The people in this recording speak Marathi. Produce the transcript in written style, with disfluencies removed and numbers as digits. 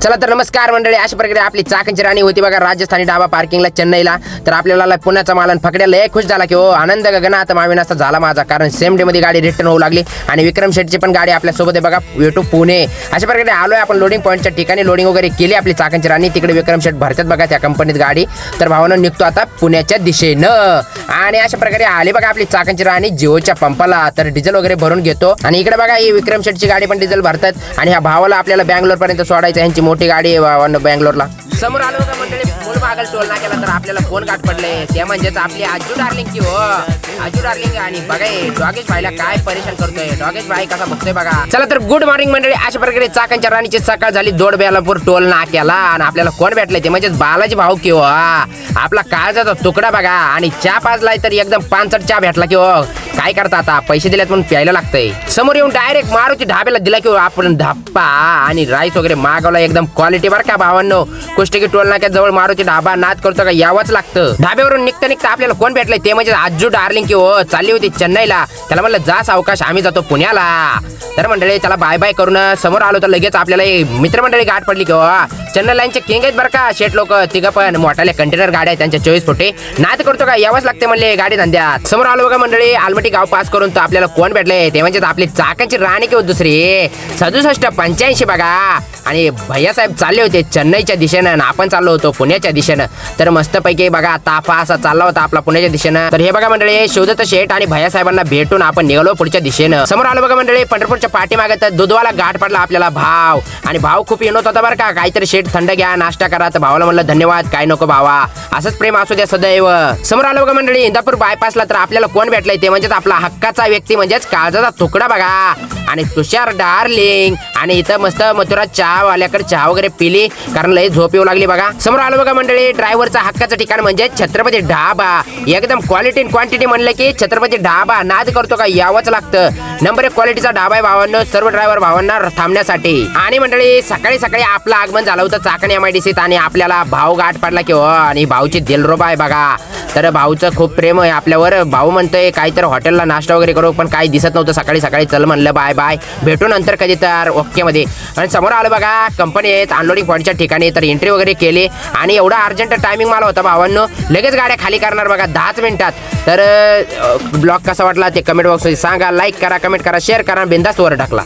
चला तर नमस्कार मंडळी, अशा प्रकारे आपली चाकणची राणी होती बघा राजस्थानी डाबा पार्किंगला चेन्नईला. तर आपल्याला पुण्याचा मालन फकड्याला लय खुश झाला की हो आनंद गगनात माविनासा झाला माझा, कारण सेम डे मध्ये गाडी रिटर्न होऊ लागली आणि विक्रम शेटची पण गाडी आपल्या सोबत आहे बघा टू पुणे. अशा प्रकारे आलोय आपण लोडिंग पॉईंटच्या ठिकाणी, लोडिंग वगैरे केली आपली चाकणची राणी. तिकडे विक्रम शेट भरतात बघा त्या कंपनीत गाडी. तर भावानं निघतो आता पुण्याच्या दिशेनं आणि अशा प्रकारे आली बघा आपली चाकणची राणी जिओच्या पंपाला. तर डिझेल वगैरे भरून घेतो आणि इकडे बघा ही विक्रम शेटची गाडी पण डिझेल भरतात आणि ह्या भावाला आपल्याला बँगलोर पर्यंत सोडायचं. यांची मोठी गाडी आहे भावानं बँगलोरला. समोर आलो का मंडळी फुल मागल टोल ना केला तर आपल्याला फोन गाठ पडले. ते म्हणजेच आपली आजू डार्लिंग की हो आजू डार्लिंग. आणि बघा डॉगेश भाईला काय परेशान करतोय, डॉगेश भाई कसा बघतोय बघा. चला तर गुड मॉर्निंग मंडळी, अशा प्रकारे चाकणच्या राणीची सकाळ झाली दोड बेलापूर टोल नाक्याला आणि आपल्याला कोण भेटले ते म्हणजेच बालाजी भाऊ की हो आपला काळजाचा तुकडा बघा. आणि चहा पाजलाय तर एकदम पानसट चहा भेटला की हो. काय करता आता, पैसे दिलेत म्हणून प्यायला लागतंय. समोर येऊन डायरेक्ट मारुती ढाब्याला दिला की आपण धप्पा आणि राईस वगैरे मागवला एकदम क्वालिटी बरं का भावांनो. कुष्टगी टोल नाक्यात जवळ मारुती ढाबा, नाद करतो का यावंच लागतं. ढाब्यावरून निघता आपल्याला कोण भेटलंय ते म्हणजे आजू डार्लिंग की हो चालली होती चेन्नईला. त्याला म्हणलं जा सावकाश आम्ही जातो पुण्याला. तर मंडळी त्याला बाय बाय करून समोर आलो तर लगेच आपल्याला मित्रमंडळी गाठ पडली की हो चेन्नई लाईनचे किंग आहेत बरं का शेट लोक. तिघं पण मोठाले कंटेनर गाड्या आहेत त्यांच्या 24 फुटे. नाद करतो का यावंच लागते म्हणले गाडी धंद्यात. समोर आलो बघा मंडळी आलमटी गाव पास करून तर आपल्याला कोण भेटले ते म्हणजे आपली चाकणची राणी किंवा दुसरी 6785 बघा. आणि भैयासाहेब चालले होते चेन्नईच्या दिशेनं आणि आपण चाललो होतो पुण्याच्या दिशेनं. तर मस्तपैकी बघा ताफा असा चालला होता आपला पुण्याच्या दिशेनं. तर हे बघा मंडळी शिवदत्त शेठ आणि भैयासाहेबांना भेटून आपण निघालो पुढच्या दिशेनं. समोर आलो बघा मंडळी पंढरपूरच्या पाठीमागे तर दुधवाला गाठ पडला आपल्याला भाव. आणि भाव खूप येणत होता बरं का, काहीतरी शेठ थंड घ्या नाश्ता करा. तर भावाला म्हणलं धन्यवाद काय नको भावा, असंच प्रेम असू द्या सदैव. समोर आलो बघा मंडळी इंदापूर बायपासला तर आपल्याला कोण भेटलंय ते म्हणजेच आपला हक्काचा व्यक्ती म्हणजेच काळजाचा तुकडा बघा आणि तुषार डार्लिंग. आणि इथं मस्त मथुरा चहा वाल्याकडे चहा वगैरे पिली कारण लय झोप येऊ लागली बघा. समोर आलो बघा मंडळी ड्रायव्हरचा हक्काचं ठिकाण म्हणजे छत्रपती ढाबा. एकदम क्वालिटी क्वांटिटी म्हणलं की छत्रपती ढाबा नाद करतो का यावंच लागतं. नंबर 1 क्वालिटीचा ढाबा आहे भावांनो सर्व ड्रायव्हर भावांना थांबण्यासाठी. आणि मंडळी सकाळी सकाळी आपलं आगमन झालं होतं चाकण MIDCत आणि आपल्याला भाऊ गाठ पडला की हो आणि भाऊची दिलरुबा आहे बघा. तर भाऊचं खूप प्रेम आहे आपल्यावर. भाऊ म्हणतोय काहीतरी हॉटेलला नाश्ता वगैरे करू पण काही दिसत नव्हतं सकाळी सकाळी. चल म्हणलं बाय बाय भेटू नंतर कधी तर ओके मध्ये. आणि समोर आलं बघा कंपनी आहेत अनलोडिंग पॉईंटच्या ठिकाणी. तर एंट्री वगैरे केली आणि एवढा अर्जंट टायमिंग मला होता भावांनो. लगेच गाड्या खाली करणार बघा 10च मिनिटात. तर ब्लॉग कसा वाटला ते कमेंट बॉक्समध्ये सांगा. लाईक करा, कमेंट करा, शेअर करा, बिंदास्त वर टाकला.